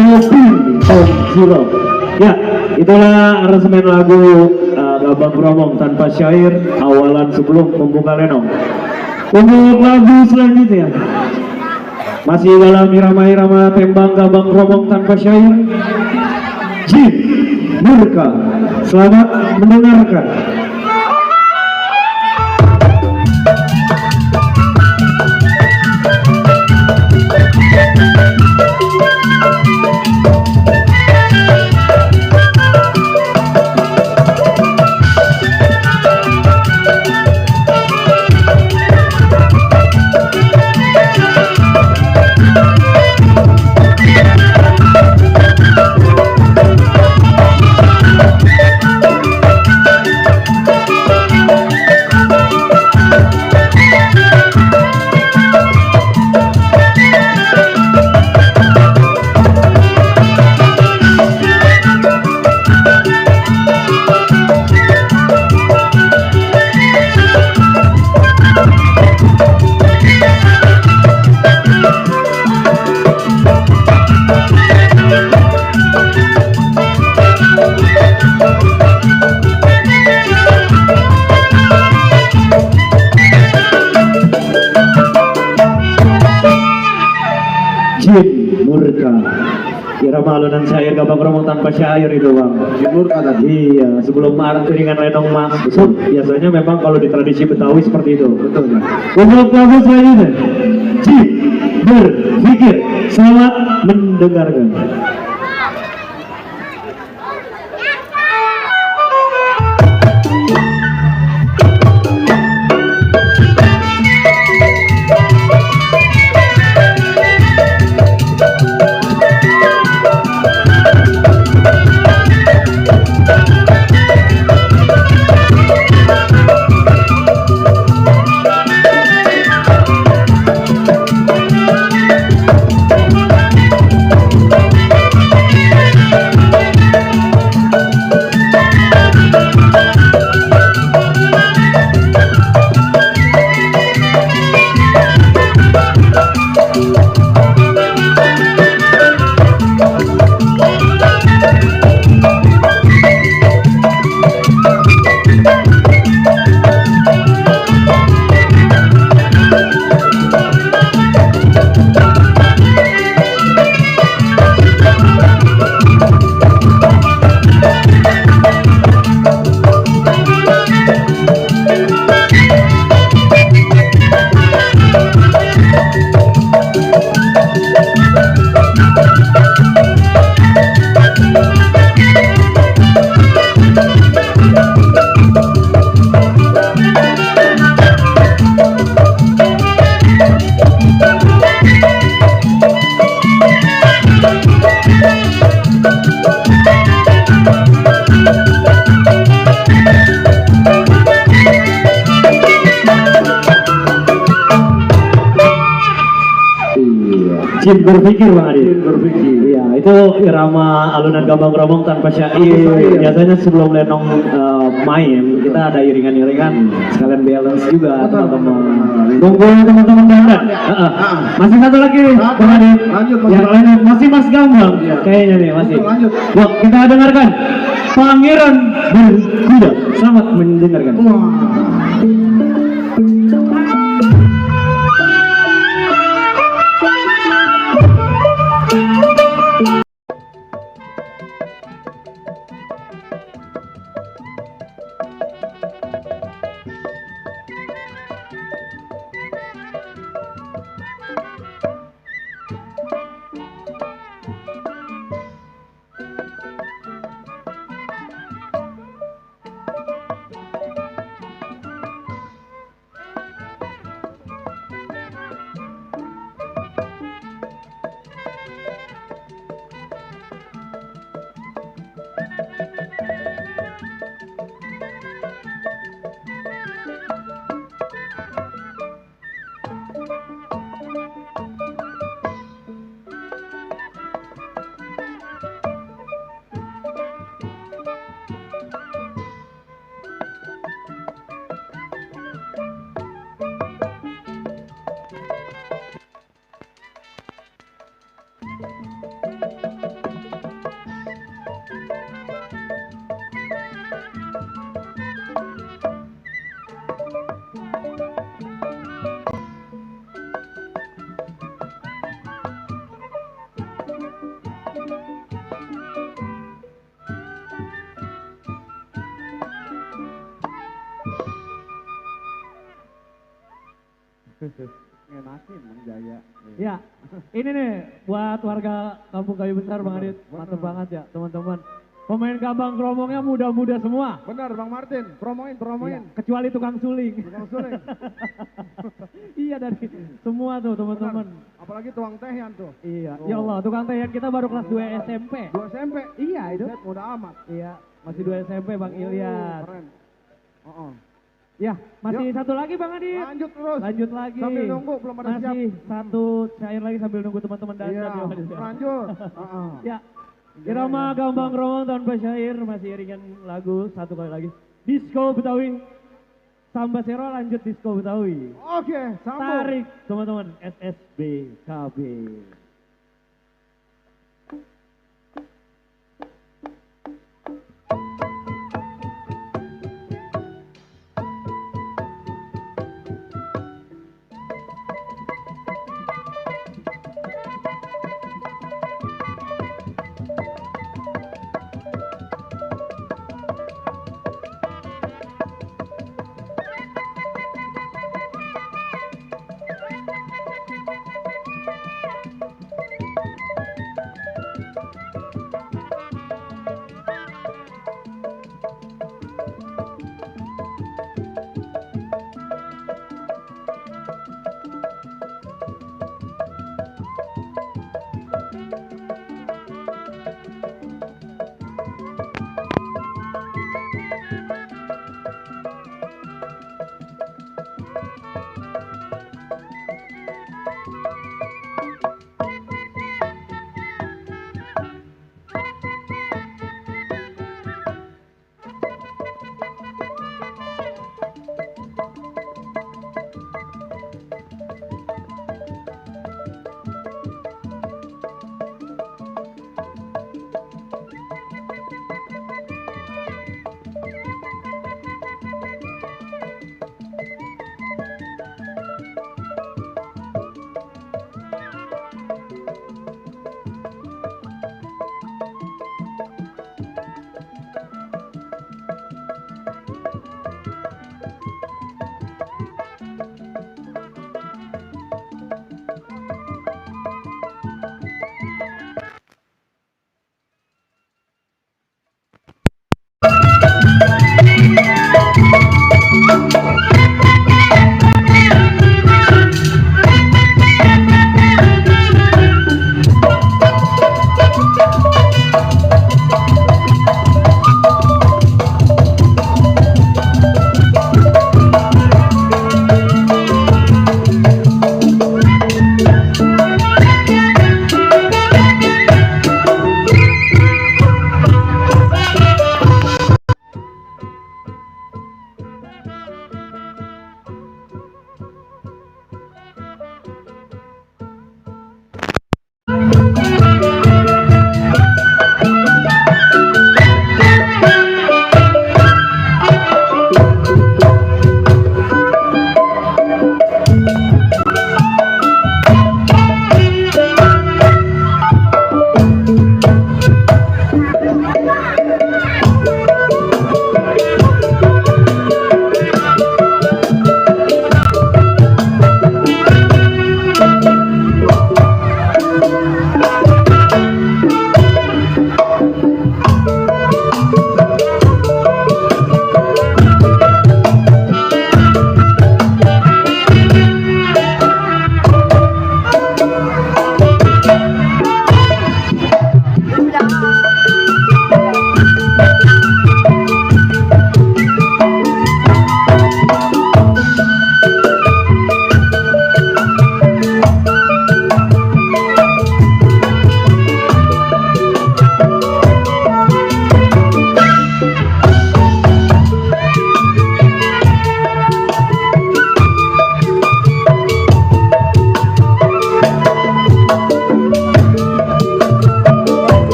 Topi Tom Zero. Ya, itulah aransemen lagu Gabang Kromong tanpa syair awalan sebelum membuka lenong. Untuk lagu selanjutnya masih dalam irama-irama tembang Gabang Kromong tanpa syair, Jin Murka. Selamat mendengarkan. Jin Murka, irama alunan syair Gabang Kromong tanpa syair itu bang. Jin Murka tadi. Iya, sebelum iringan lenong masuk, biasanya memang kalau di tradisi Betawi seperti itu. Betul ya. Untuk lagu selanjutnya, Jin berpikir. Selamat mendengarkan. Jin berpikir bang Adi. Jin berpikir. Iya, itu irama alunan Gabang Kromong tanpa syair. Biasanya sebelum lenong main, kita ada iringan-iringan sekalian balance juga teman-teman. Tunggu teman-teman dandan. Masih satu lagi, bang Adi. Lanjut, Yang lainnya masih Mas Gambang. Kayaknya nih masih. Lanjut. Yuk kita dengarkan Pangeran Berkuda. Selamat mendengarkan. Ngenakin Bang Jaya. Ya, ini nih buat warga Kampung Kayu Besar Bang Adit, mantep banget ya teman-teman. Pemain gambang kromongnya muda-muda semua. Benar Bang Martin, promoin. Iya, kecuali tukang suling. Tukang suling. Iya dari semua tuh teman-teman. Apalagi tuang tehian tuh. Iya, ya Allah tukang tehian kita baru kelas 2 SMP. 2 SMP. Iya itu. Set muda amat. Iya, masih 2 SMP Bang Ilyas. Keren. Ya, masih satu lagi Bang Adit. Lanjut terus. Lanjut lagi. Sambil nunggu belum pada siap. Masih satu syair lagi sambil nunggu teman-teman dandan. Iya, ya, Bang Adit. lanjut. Ya, irama gambang kromong tanpa syair masih iringan lagu satu kali lagi. Disco Betawi. Samba Sero lanjut disco Betawi. Oke, sambung. Tarik teman-teman SSB KB.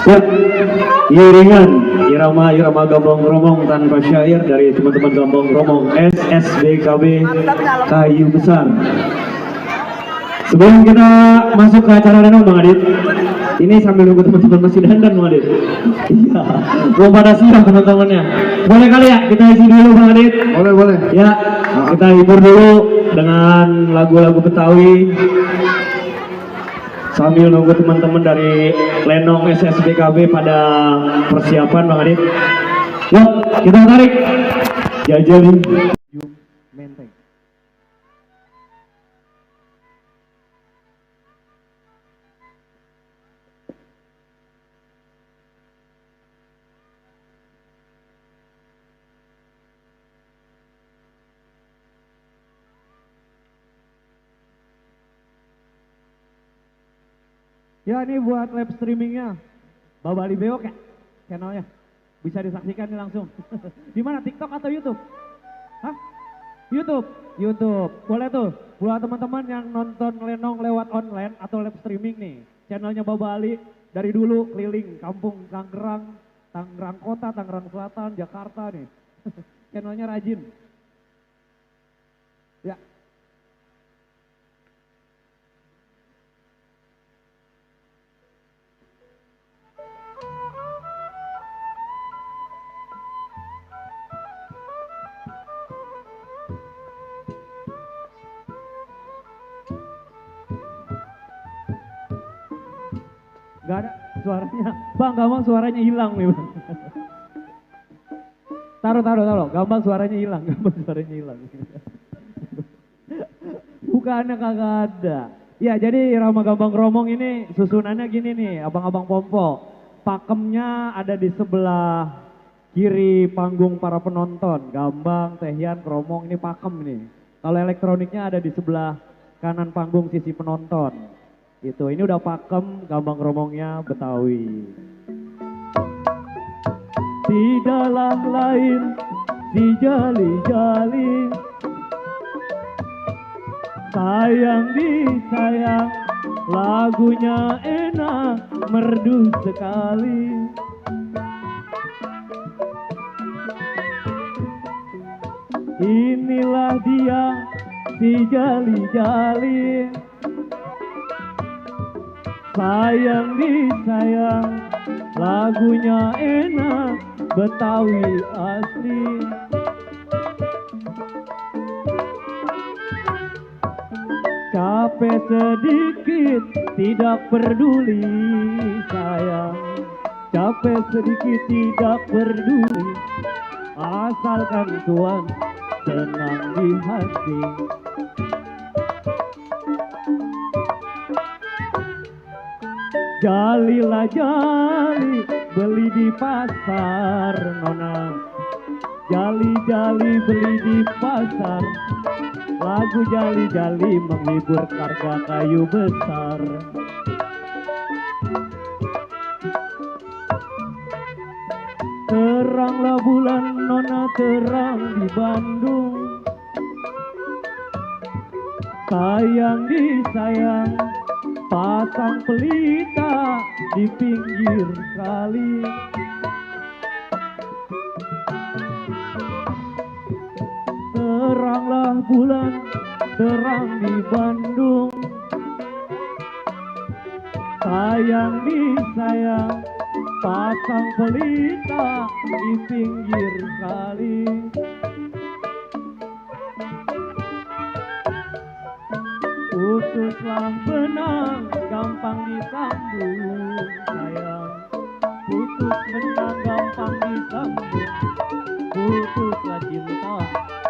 Ya, iringan irama gambang romong tanpa syair dari teman-teman gambang romong SSBKB Kayu Besar. Sebelum kita masuk ke acara danau Bang Adit, ini sambil nunggu teman-teman masih dandan Bang Adit. Iya, belum pada siap teman-temannya. Boleh kali ya kita isi dulu Bang Adit? Boleh. Ya, kita hibur dulu dengan lagu-lagu Betawi. Sambil nunggu teman-teman dari Lenong SSBKB pada persiapan Bang Adit. Yuk, kita tarik. Jajali. Menteng. Ya ini buat live streamingnya, Babali Beok ya channelnya, bisa disaksikan nih langsung. Di mana, TikTok atau YouTube? Hah? YouTube, boleh tuh. Buat teman-teman yang nonton Lenong lewat online atau live streaming nih, channelnya Babali dari dulu keliling kampung Tangerang Kota, Tangerang Selatan, Jakarta nih. Channelnya rajin. Ya. Gak ada suaranya. Bang, Gambang suaranya hilang nih Bang. Taruh. Gambang suaranya hilang. Bukannya kagak ada. Ya jadi irama gambang romong ini susunannya gini nih, abang-abang pompo. Pakemnya ada di sebelah kiri panggung para penonton. Gambang, tehian, kromong ini pakem nih. Kalau elektroniknya ada di sebelah kanan panggung sisi penonton. Itu, ini udah pakem gambang romongnya Betawi. Tidaklah lain si jali-jali, sayang disayang, lagunya enak merdu sekali. Inilah dia si jali-jali, sayang disayang, lagunya enak Betawi asli. Capek sedikit tidak peduli sayang, capek sedikit tidak peduli, asalkan Tuhan senang di hati. Jalilah jali beli di pasar nona, jali-jali beli di pasar, lagu jali-jali menghibur warga Kayu Besar. Teranglah bulan nona, terang di Bandung, sayang disayang, pasang pelita di pinggir kali. Teranglah bulan, terang di Bandung, sayang disayang, pasang pelita di pinggir kali. Putuslah benang, gampang disambung sayang, putus benang gampang disambung, putuslah cinta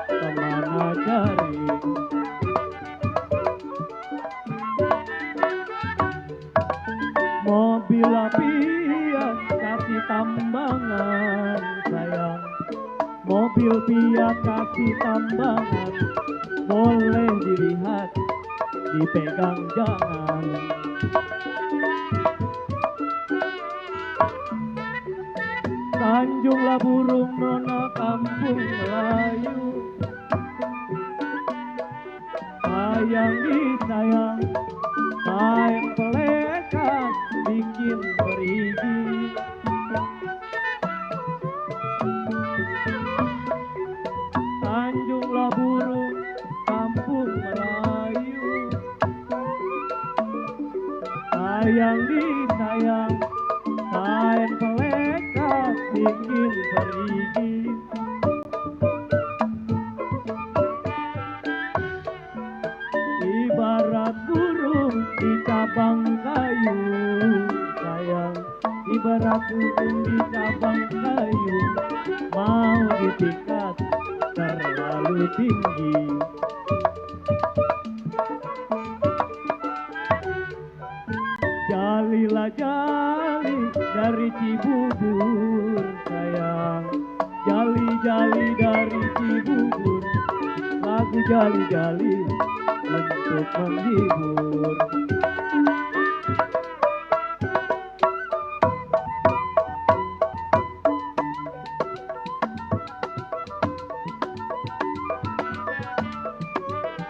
kemana cari. Mobil pias kasih tambangan sayang, mobil pias kasih tambangan, boleh dilihat dipegang jangan. Sanjunglah burung nona kampung Melayu, sayang disayang, sayang pelekat bikin perigi. sayang disayang, kain pelekat bikin perigi. Ibarat burung di cabang kayu, sayang. Ibarat burung di cabang kayu, mau dipikat terlalu tinggi. Jalilah jali dari Cibubur, sayang. Jali-jali dari Cibubur, lagu jali-jali untuk menghibur.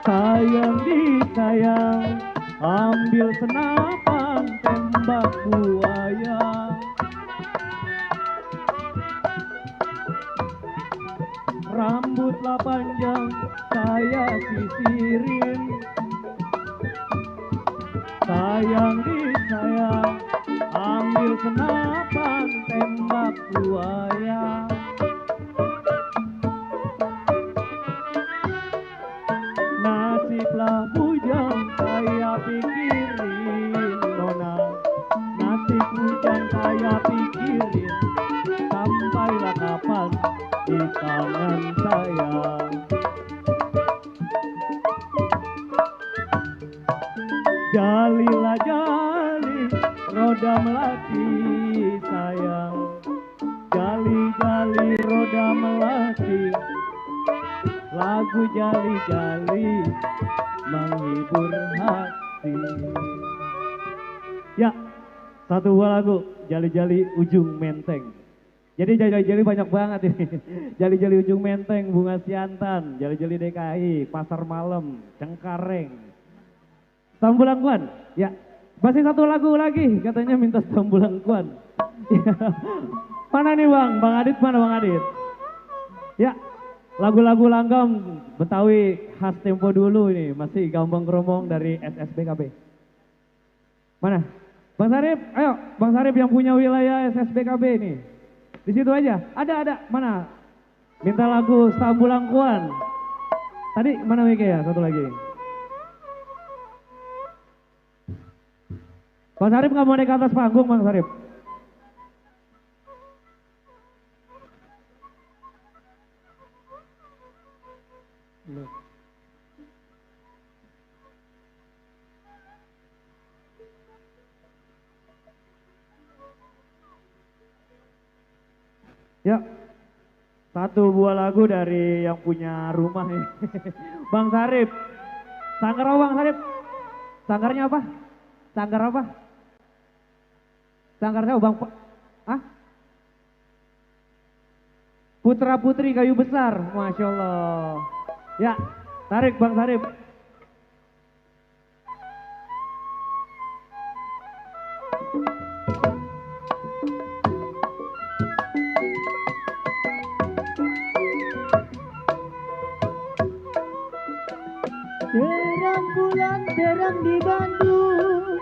Sayang disayang, ambil senapan tembak buaya. Rambutlah panjang saya sisirin. Sayang disayang, ambil senapan tembak buaya. Nasiblah bujang saya pikirin, nona. Nasib bujang saya pikirin, sampailah kapan di tangan saya. Jalilah jali, roda melati, sayang. Jali-jali, roda melati, lagu jali-jali menghibur hati. Ya, satu buah lagu Jali-jali Ujung Menteng. Jadi jali-jali banyak banget ini. Jali-jali Ujung Menteng, Bunga Siantan, Jali-jali DKI, Pasar Malam, Cengkareng, Tambulangkuan. Ya, masih satu lagu lagi katanya minta Tambulangkuan. Ya. Mana nih Bang? Bang Adit mana Bang Adit? Ya, lagu-lagu langgam Betawi khas tempo dulu ini, masih Gambang Kromong dari SSBKB. Mana? Bang Sarip, ayo Bang Sarip yang punya wilayah SSBKB ini. Di situ aja, ada, mana? Minta lagu Tambulangkuan. Tadi mana Mike ya, satu lagi. Bang Sarip nggak mau naik ke atas panggung Bang Sarip. Ya, satu buah lagu dari yang punya rumah ini. Bang Sarip, sanggar apa Bang Sarip? Sanggarnya apa? Sanggar apa? Sanggarnya Bang, ah? Putra Putri Kayu Besar, Masya Allah. Ya, tarik Bang Sarip. Terang bulan terang di Bandung,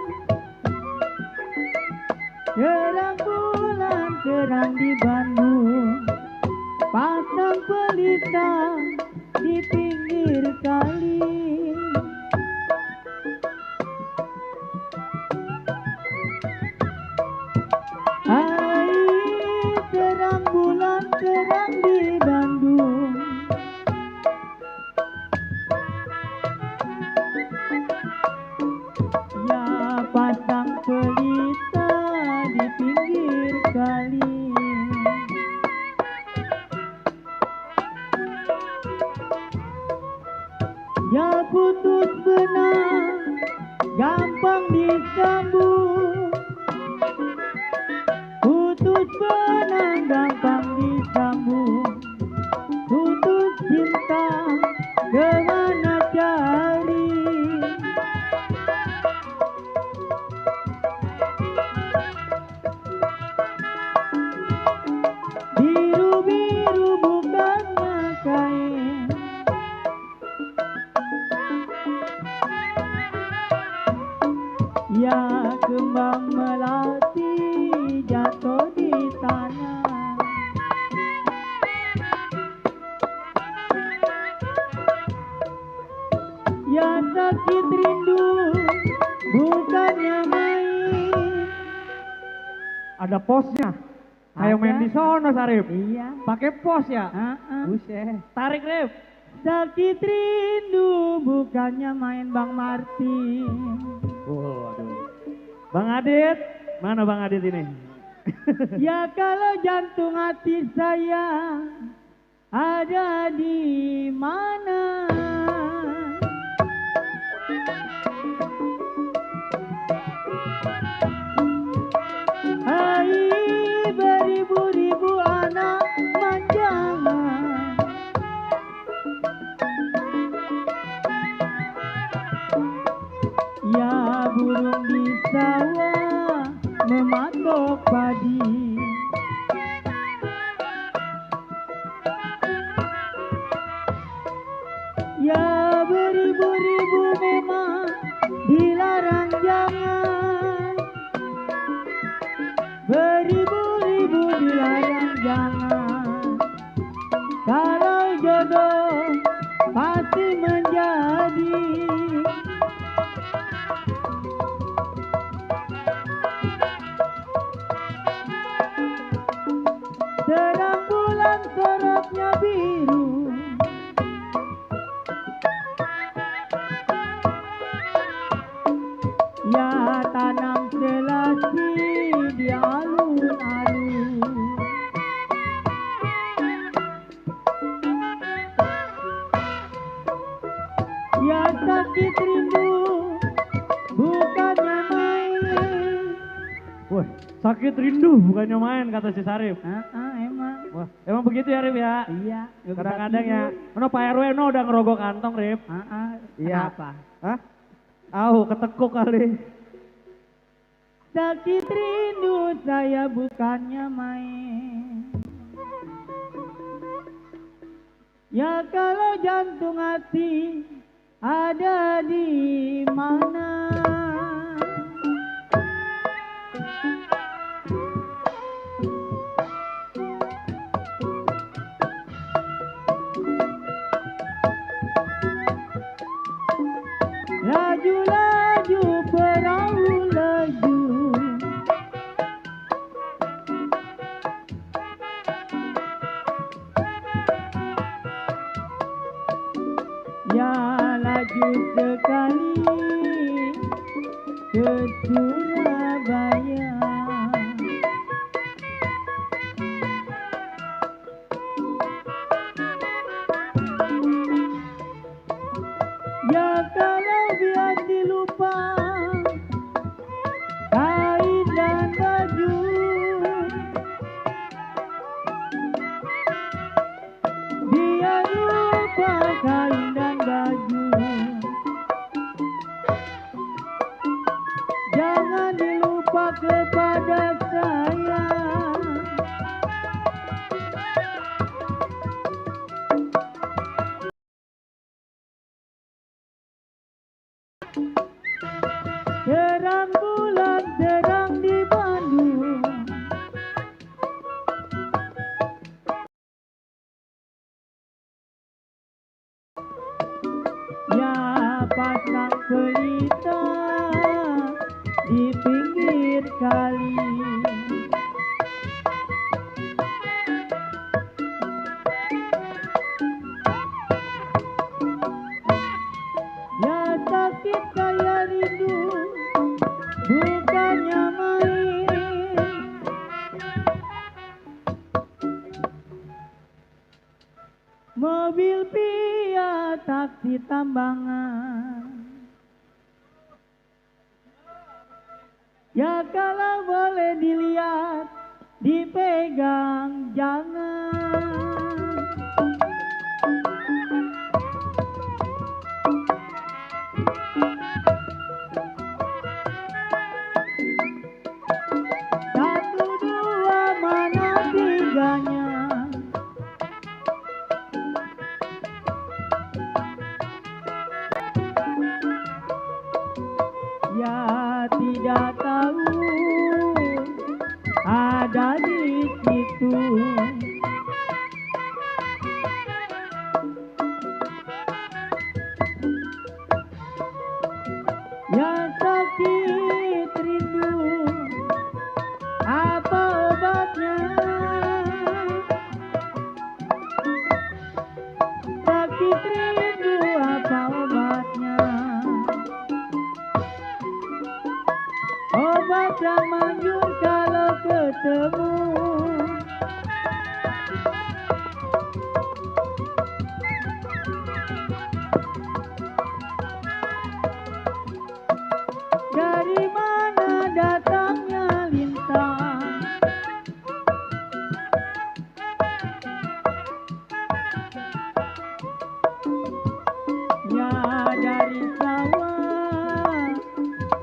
terang bulan terang di Bandung, pasang pelita di pinggir kali. Hai terang bulan terang di Bandung, ya pasang pelita di pinggir kali. Ya putus benang gampang disambung, putus benang gampang disambung, putus cinta kemana cari. Biru-biru bukannya kain, Ya kembang melati jatuh di tanah. Ya sakit rindu bukannya main. Ada posnya. Kayak main di sono Sarip. Iya. Pakai pos ya. Heeh. Buset. Tarik Rip. Sakit rindu bukannya main Bang Martin. Waduh. Bang Adit, mana Bang Adit ini? Ya kalau jantung hati saya ada di mana? Hai beribu-ribu anak manjangan, ya burung di sawah mematok padi. Ya beribu-ribu memang dilarang jangan, beribu-ribu dilarang jangan. Kalau jodoh pasti menjadi. Terang bulan sorotnya biru, ya tanam selasi di alun-alun. Ya sakit rindu bukannya main. Wah, sakit rindu bukannya main kata si Sarip. Emang. Wah, emang begitu ya Rip ya? Iya. Kadang-kadang ya. Mana Pak RW no udah ngerogok kantong Rip. Iya. Kenapa? Hah? Ketekuk kali. Sakit rindu saya bukannya main. Ya kalau jantung hati ada di mana? Laju-laju perahu laju, ya laju sekali ke Surabaya. Ya kalau biar dilupa kain dan baju, biar lupa kain dan baju. Jangan dilupa kepada saya. Terang bulan terang di Bandung, ya pasang pelita di pinggir kali. Ya sakit kayak rindu bukannya main. Mobil Fiat taksi tambangan, ya kalau boleh dilihat dipegang jangan. Satu dua mana tiganya, ya tidak tahu ada di situ. Yang sakit rindu, apa obatnya? Sakit rindu, apa obatnya? Obat yang manjur kalau ketemu. Dari mana datangnya lintang? Ya dari sawah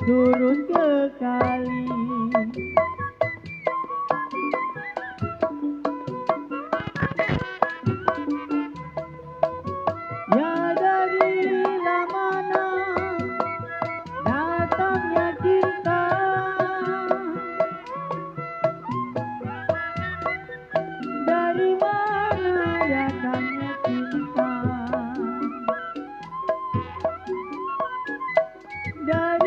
turun ke kali. Ya dari mana datangnya cinta. Dari mana datangnya cinta. Dari